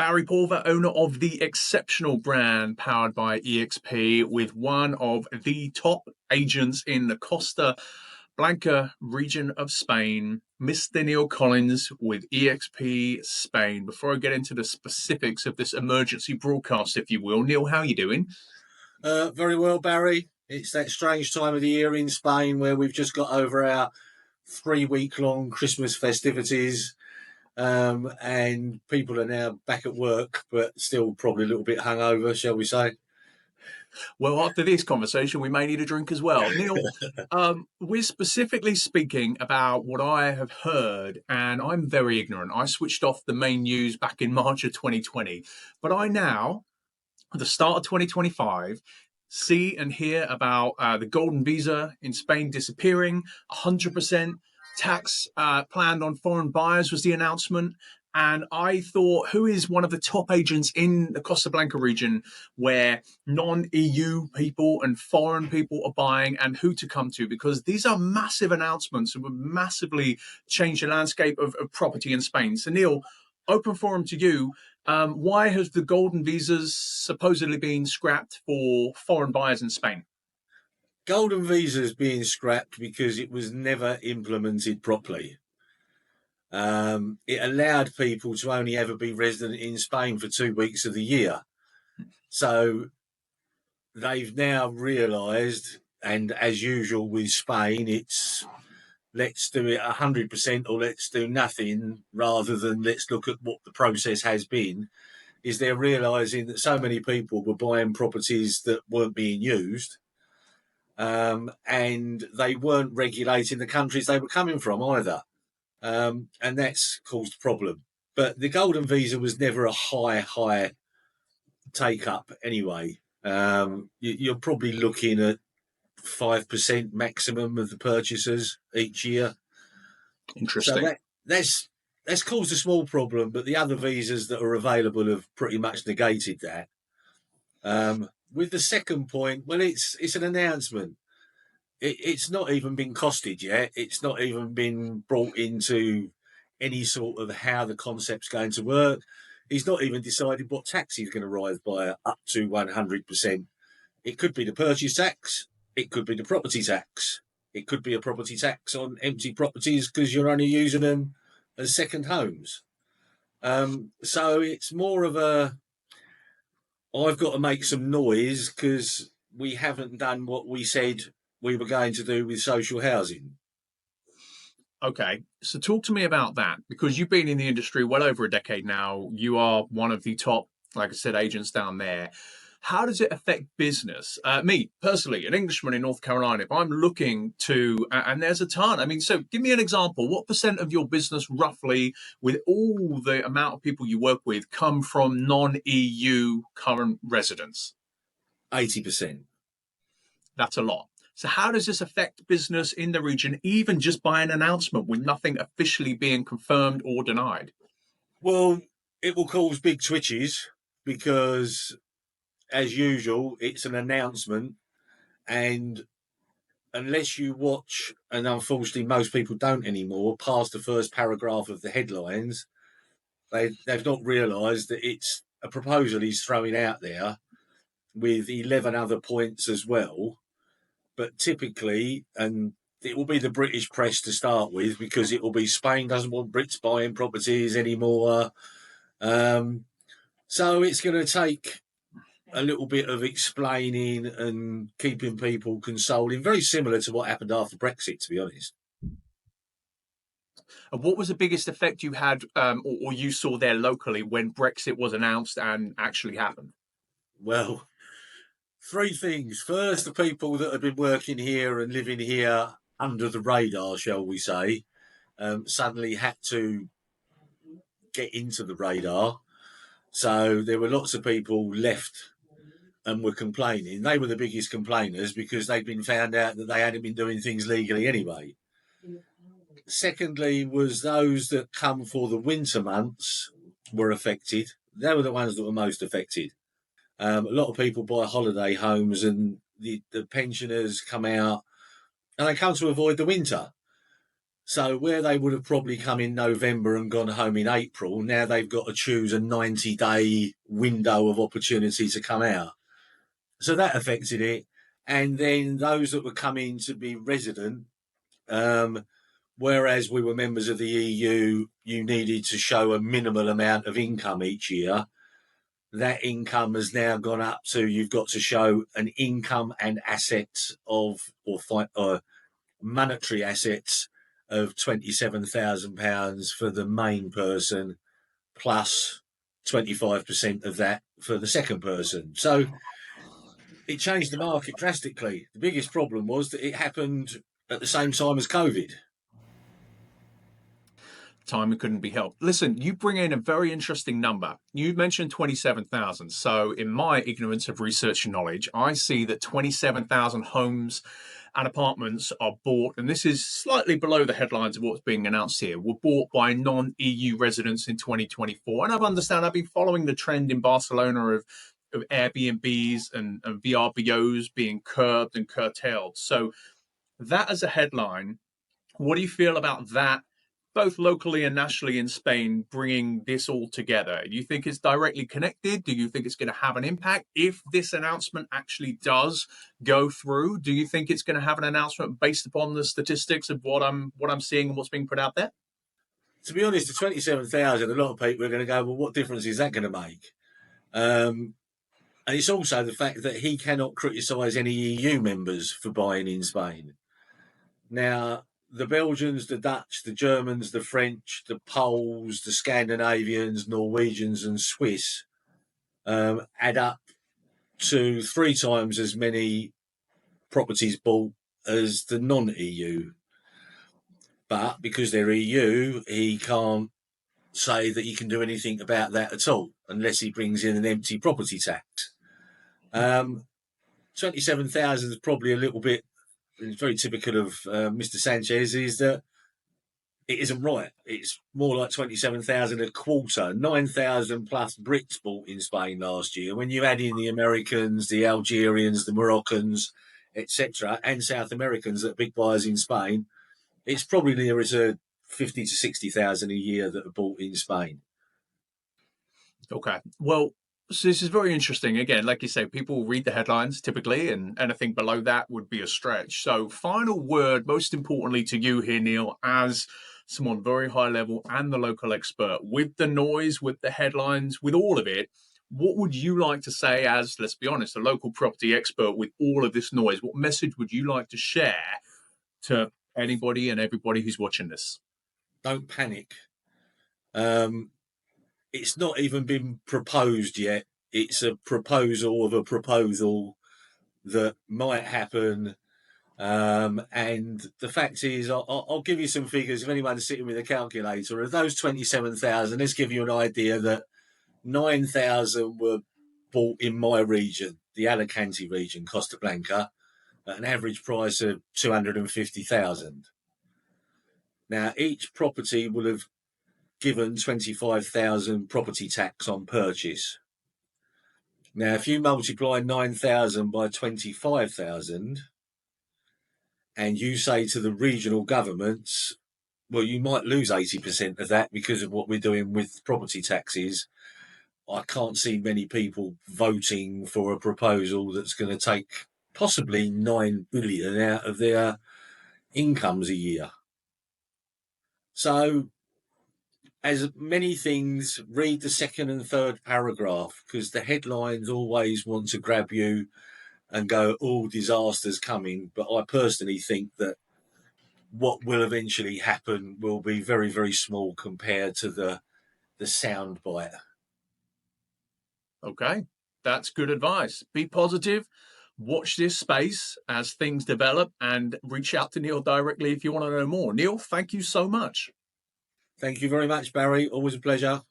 Barry Pulver, owner of the exceptional brand powered by EXP, with one of the top agents in the Costa Blanca region of Spain, Mr. Neil Collins with EXP Spain. Before I get into the specifics of this emergency broadcast, if you will, Neil, how are you doing? Very well, Barry. It's that strange time of the year in Spain where we've just got over our 3 week long Christmas festivities, and people are now back at work, but still probably a little bit hungover, shall we say? Well, after this conversation, we may need a drink as well. Neil, we're specifically speaking about what I have heard, and I'm very ignorant. I switched off the main news back in March of 2020, but I now, at the start of 2025, see and hear about the golden visa in Spain disappearing, 100% tax planned on foreign buyers was the announcement. And I thought, who is one of the top agents in the Costa Blanca region where non-EU people and foreign people are buying, and who to come to? Because these are massive announcements and would massively change the landscape of property in Spain. So, Neil, open forum to you. Why has the golden visas supposedly been scrapped for foreign buyers in Spain? Golden visas being scrapped because it was never implemented properly. It allowed people to only ever be resident in Spain for 2 weeks of the year. So they've now realised, and as usual with Spain, it's let's do it 100% or let's do nothing rather than let's look at what the process has been. Is they're realising that so many people were buying properties that weren't being used, and they weren't regulating the countries they were coming from either. And that's caused a problem. But the golden visa was never a high take up anyway. You're probably looking at 5% maximum of the purchasers each year. Interesting. So that's caused a small problem, but the other visas that are available have pretty much negated that. With the second point, well, it's an announcement. It's not even been costed yet. It's not even been brought into any sort of how the concept's going to work. He's not even decided what tax he's going to rise by up to 100%. It could be the purchase tax. It could be the property tax. It could be a property tax on empty properties because you're only using them as second homes. So it's more of a, I've got to make some noise because we haven't done what we said we were going to do with social housing. Okay, so talk to me about that, because you've been in the industry well over a decade now. You are one of the top, like I said, agents down there. How does it affect business? Me personally, an Englishman in North Carolina, if I'm looking to, and there's a ton. I mean, so give me an example. What percent of your business, roughly, with all the amount of people you work with, come from non-EU current residents? 80%. That's a lot. So how does this affect business in the region, even just by an announcement with nothing officially being confirmed or denied? Well, it will cause big twitches because, as usual, it's an announcement, and unless you watch, and unfortunately most people don't anymore, past the first paragraph of the headlines, they've not realised that it's a proposal he's throwing out there with 11 other points as well. But typically, and it will be the British press to start with, because it will be Spain doesn't want Brits buying properties anymore. So it's going to take a little bit of explaining and keeping people consoling, very similar to what happened after Brexit, to be honest. And what was the biggest effect you had, or you saw there locally when Brexit was announced and actually happened? Well, three things. First, the people that have been working here and living here under the radar, shall we say, suddenly had to get into the radar. So there were lots of people left and were complaining. They were the biggest complainers because they'd been found out that they hadn't been doing things legally anyway. Secondly, was those that come for the winter months were affected. They were the ones that were most affected. A lot of people buy holiday homes, and the pensioners come out and they come to avoid the winter. So where they would have probably come in November and gone home in April, now they've got to choose a 90-day window of opportunity to come out. So that affected it. And then those that were coming to be resident, whereas we were members of the EU, you needed to show a minimal amount of income each year. That income has now gone up to, you've got to show an income and assets of, or monetary assets of £27,000 for the main person, plus 25% of that for the second person. So it changed the market drastically. The biggest problem was that it happened at the same time as COVID. Timing couldn't be helped. Listen, you bring in a very interesting number. You mentioned 27,000. So, in my ignorance of research and knowledge, I see that 27,000 homes and apartments are bought, and this is slightly below the headlines of what's being announced here, were bought by non-EU residents in 2024. And I've been following the trend in Barcelona of Airbnbs and VRBOs being curbed and curtailed. So, that as a headline, what do you feel about that, both locally and nationally in Spain, bringing this all together? Do you think it's directly connected? Do you think it's going to have an impact if this announcement actually does go through? Do you think it's going to have an announcement based upon the statistics of what I'm seeing and what's being put out there? To be honest, the 27,000, a lot of people are going to go, well, what difference is that going to make? And it's also the fact that he cannot criticise any EU members for buying in Spain. Now, the Belgians, the Dutch, the Germans, the French, the Poles, the Scandinavians, Norwegians and Swiss add up to 3 times as many properties bought as the non-EU. But because they're EU, he can't say that he can do anything about that at all, unless he brings in an empty property tax. 27,000 is probably a little bit, it's very typical of Mr. Sanchez, is that it isn't right. It's more like 27,000 a quarter. 9,000 plus Brits bought in Spain last year. When you add in the Americans, the Algerians, the Moroccans, etc., and South Americans that are big buyers in Spain, it's probably nearer to 50 to 60,000 a year that are bought in Spain. Okay. Well, so this is very interesting. Again, like you say, people read the headlines typically, and anything below that would be a stretch. So, final word, most importantly to you here, Neil, as someone very high level and the local expert, with the noise, with the headlines, with all of it, what would you like to say as, let's be honest, a local property expert with all of this noise? What message would you like to share to anybody and everybody who's watching this? Don't panic. It's not even been proposed yet. It's a proposal of a proposal that might happen. And the fact is, I'll give you some figures. If anyone's sitting with a calculator, of those 27,000, let's give you an idea that 9,000 were bought in my region, the Alicante region, Costa Blanca, at an average price of 250,000. Now, each property will have given 25,000 property tax on purchase. Now, if you multiply 9,000 by 25,000, and you say to the regional governments, well, you might lose 80% of that because of what we're doing with property taxes, I can't see many people voting for a proposal that's going to take possibly 9 billion out of their incomes a year. So, as many things, read the second and third paragraph, because the headlines always want to grab you and go, oh, disaster's coming. But I personally think that what will eventually happen will be very, very small compared to the sound bite. Okay, that's good advice. Be positive. Watch this space as things develop, and reach out to Neil directly if you want to know more. Neil, thank you so much. Thank you very much, Barry. Always a pleasure.